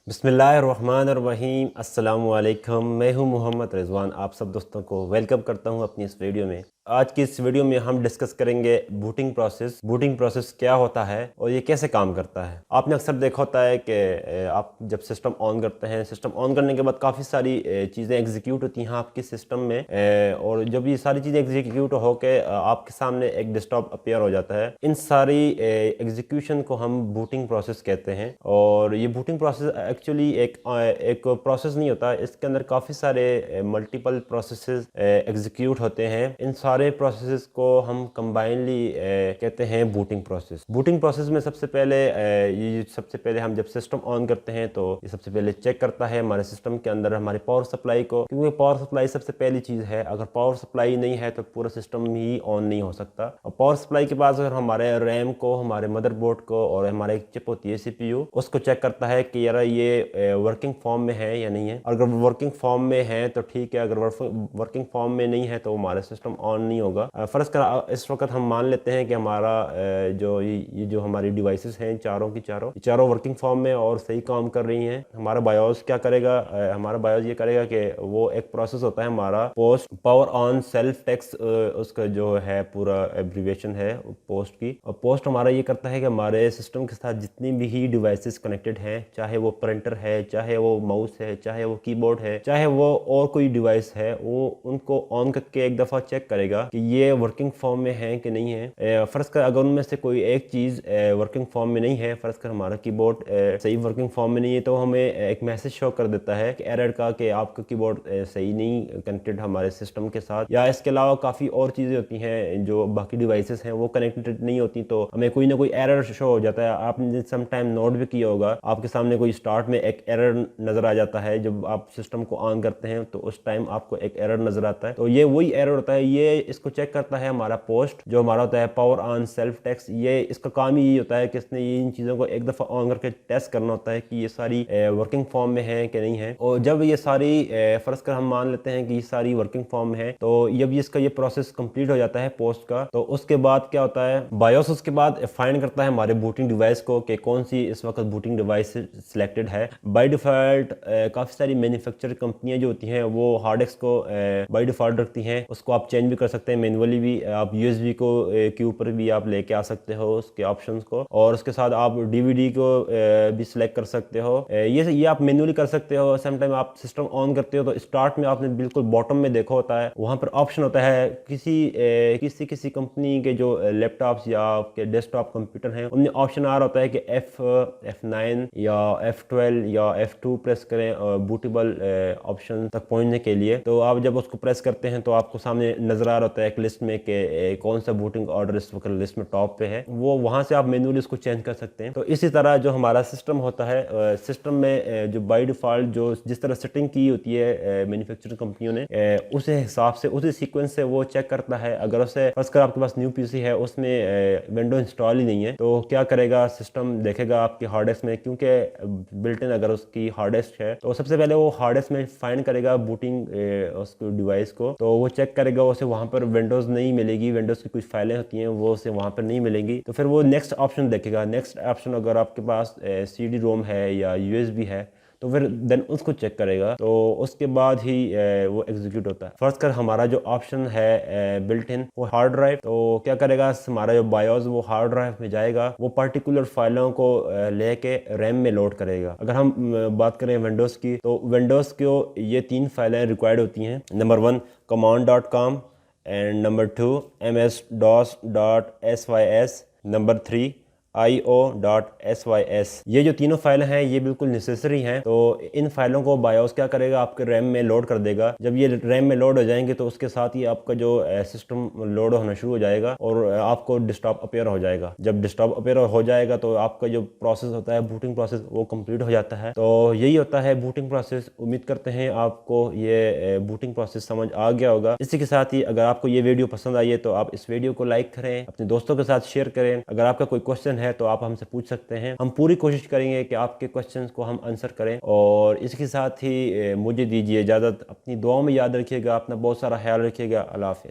बिस्मिल्लाहिर्रहमानिर्रहीम अस्सलामु अलैकुम। मैं हूं मोहम्मद रिजवान। आप सब दोस्तों को वेलकम करता हूं अपनी इस वीडियो में। आज की इस वीडियो में हम डिस्कस करेंगे बूटिंग प्रोसेस। बूटिंग प्रोसेस क्या होता है और ये कैसे काम करता है। आपने अक्सर देखा होता है कि आप जब सिस्टम ऑन करते हैं, सिस्टम ऑन करने के बाद काफ़ी सारी चीज़ें एग्जीक्यूट होती हैं आपके सिस्टम में, और जब ये सारी चीज़ें एग्जीक्यूट होकर आपके सामने एक डेस्कटॉप अपीयर हो जाता है, इन सारी एग्जीक्यूशन को हम बूटिंग प्रोसेस कहते हैं। और ये बूटिंग प्रोसेस एक्चुअली एक प्रोसेस नहीं होता, इसके अंदर काफ़ी सारे मल्टीपल प्रोसेसेस एग्जीक्यूट होते हैं। इन सारे प्रोसेसेस को हम कंबाइनली कहते हैं बूटिंग प्रोसेस। बूटिंग प्रोसेस में सबसे पहले हम जब सिस्टम ऑन करते हैं तो ये सबसे पहले चेक करता है हमारे सिस्टम के अंदर हमारे पावर सप्लाई को, क्योंकि पावर सप्लाई सबसे पहली चीज़ है। अगर पावर सप्लाई नहीं है तो पूरा सिस्टम ही ऑन नहीं हो सकता। और पावर सप्लाई के बाद अगर हमारे रैम को, हमारे मदरबोर्ड को और हमारे एक चिप होती है CPU, उसको चेक करता है कि यार ये वर्किंग फॉर्म में है या नहीं है। अगर वर्किंग फॉर्म में है तो ठीक है, अगर वर्किंग फॉर्म में नहीं है तो हमारा सिस्टम ऑन नहीं होगा। फर्ज कर इस वक्त हम मान लेते हैं कि हमारा जो हमारी डिवाइसेस हैं चारों वर्किंग फॉर्म में और सही काम कर रही हैं। हमारा बायोस क्या करेगा, हमारा बायोस ये करेगा कि वो एक प्रोसेस होता है हमारा post power on self text, उसका जो है पूरा एब्रीविएशन है पोस्ट की। और पोस्ट हमारा ये करता है कि हमारे सिस्टम के साथ जितनी भी डिवाइसेस कनेक्टेड हैं, चाहे वो प्रिंटर है, चाहे वो माउस है, चाहे वो कीबोर्ड है, चाहे वो और कोई डिवाइस है, वो उनको ऑन करके एक दफ़ा चेक करेगा कि ये वर्किंग फॉर्म में है कि नहीं है। फ़र्ज़ कर अगर उनमें से कोई एक चीज़ वर्किंग फॉर्म में नहीं है, फ़र्ज़ कर हमारा कीबोर्ड सही वर्किंग फॉर्म में नहीं है, तो हमें एक मैसेज शो कर देता है कि एरर का, कि आपका कीबोर्ड सही नहीं कनेक्टेड हमारे सिस्टम के साथ। या इसके अलावा काफ़ी और चीज़ें होती हैं जो बाकी डिवाइसेस हैं वो कनेक्टेड नहीं होती, तो हमें कोई ना कोई एरर शो हो जाता है। आपने सम टाइम नोट भी किया होगा, आपके सामने कोई स्टार्ट में एक एरर नज़र आ जाता है। जब आप सिस्टम को ऑन करते हैं तो उस टाइम आपको एक एरर नज़र आता है, तो ये वही एरर होता है। ये इसको चेक करता है हमारा पोस्ट, जो हमारा होता है पावर ऑन सेल्फ टेक्स्ट। ये इसका काम ही होता है कि इसने इन चीज़ों को एक दफ़ा ऑन करके टेस्ट करना होता है कि ये सारी वर्किंग फॉर्म में है कि नहीं है। और जब ये सारी फ़र्ज़ कर हम मान लेते हैं कि ये सारी वर्किंग फॉर्म में है, तो जब इसका ये प्रोसेस कंप्लीट हो जाता है पोस्ट का, तो उसके बाद क्या होता है, बायोस उसके बाद फाइंड करता है हमारे बूटिंग डिवाइस को कि कौन सी इस वक्त बूटिंग डिवाइस सिलेक्टेड है। बाय डिफ़ॉल्ट काफ़ी सारी मैन्युफैक्चर कंपनियां जो होती हैं वो हार्ड डिस्क को बाय डिफ़ॉल्ट रखती हैं। उसको आप चेंज भी कर सकते हैं मैनुअली भी। आप USB को के ऊपर भी आप लेके आ सकते हो उसके ऑप्शंस को, और उसके साथ आप DVD को भी सिलेक्ट कर सकते हो। ये आप मैनुअली कर सकते हो। समटाइम आप सिस्टम ऑन करते हो तो स्टार्ट में आपने बिल्कुल बॉटम में देखा होता है, वहाँ पर ऑप्शन होता है किसी कंपनी के जो लैपटॉप्स या आपके डेस्कटॉप कंप्यूटर हैं, उनमें ऑप्शन आ रहा होता है कि F9 या F12 या F2 प्रेस करें बूटेबल ऑप्शन तक पहुंचने के लिए। तो आप जब उसको प्रेस करते हैं तो आपको सामने नजर आ रहा होता है एक लिस्ट में कि कौन सा बूटिंग ऑर्डर इस वक्त लिस्ट में टॉप पे है। वो वहां से आप मैन्युअली उसको चेंज कर सकते हैं। तो इसी तरह जो हमारा सिस्टम होता है, सिस्टम में जो बाय डिफॉल्ट जो जिस तरह सेटिंग की होती है मैन्युफैक्चरिंग कंपनियों ने, उस हिसाब से उसी सीक्वेंस से वो चेक करता है। अगर उससे फर्स्ट कर आपके पास न्यू PC है, उसमें विंडो इंस्टॉल ही नहीं है, तो क्या करेगा, सिस्टम देखेगा आपकी हार्ड डिस्क में, क्योंकि बिल्ट इन अगर उसकी हार्ड डिस्क है तो सबसे पहले वो हार्ड डिस्क में फाइंड करेगा बूटिंग उसको डिवाइस को। तो वो चेक करेगा, उसे वहाँ पर विंडोज़ नहीं मिलेगी, विंडोज़ की कुछ फाइलें होती हैं वो उसे वहाँ पर नहीं मिलेंगी। तो फिर वो नेक्स्ट ऑप्शन देखेगा। नेक्स्ट ऑप्शन अगर आपके पास CD-ROM है या USB है तो फिर देन उसको चेक करेगा, तो उसके बाद ही वो एग्जीक्यूट होता है। फर्स्ट कर हमारा जो ऑप्शन है बिल्ट इन वो हार्ड ड्राइव, तो क्या करेगा, हमारा जो बायोस वो हार्ड ड्राइव में जाएगा, वो पर्टिकुलर फाइलों को लेके रैम में लोड करेगा। अगर हम बात करें विंडोज़ की, तो विंडोज़ को ये 3 फाइलें रिक्वायर्ड होती हैं। Number 1 command.com and number 2 ms-dos.sys, number 3 io.sys। ये जो तीनों फाइलें हैं ये बिल्कुल नेसेसरी हैं। तो इन फाइलों को बायोस क्या करेगा, आपके रैम में लोड कर देगा। जब ये रैम में लोड हो जाएंगे तो उसके साथ ही आपका जो सिस्टम लोड होना शुरू हो जाएगा और आपको डेस्कटॉप अपीयर हो जाएगा। जब डेस्कटॉप अपीयर हो जाएगा तो आपका जो प्रोसेस होता है बूटिंग प्रोसेस वो कंप्लीट हो जाता है। तो यही होता है बूटिंग प्रोसेस। उम्मीद करते हैं आपको ये बूटिंग प्रोसेस समझ आ गया होगा। इसी के साथ ही अगर आपको ये वीडियो पसंद आई है तो आप इस वीडियो को लाइक करें, अपने दोस्तों के साथ शेयर करें। अगर आपका कोई क्वेश्चन है तो आप हमसे पूछ सकते हैं। हम पूरी कोशिश करेंगे कि आपके क्वेश्चंस को हम आंसर करें। और इसके साथ ही मुझे दीजिए इजाज़त। अपनी दुआओं में याद रखिएगा, अपना बहुत सारा ख्याल रखिएगा। अल्लाह हाफ़िज़।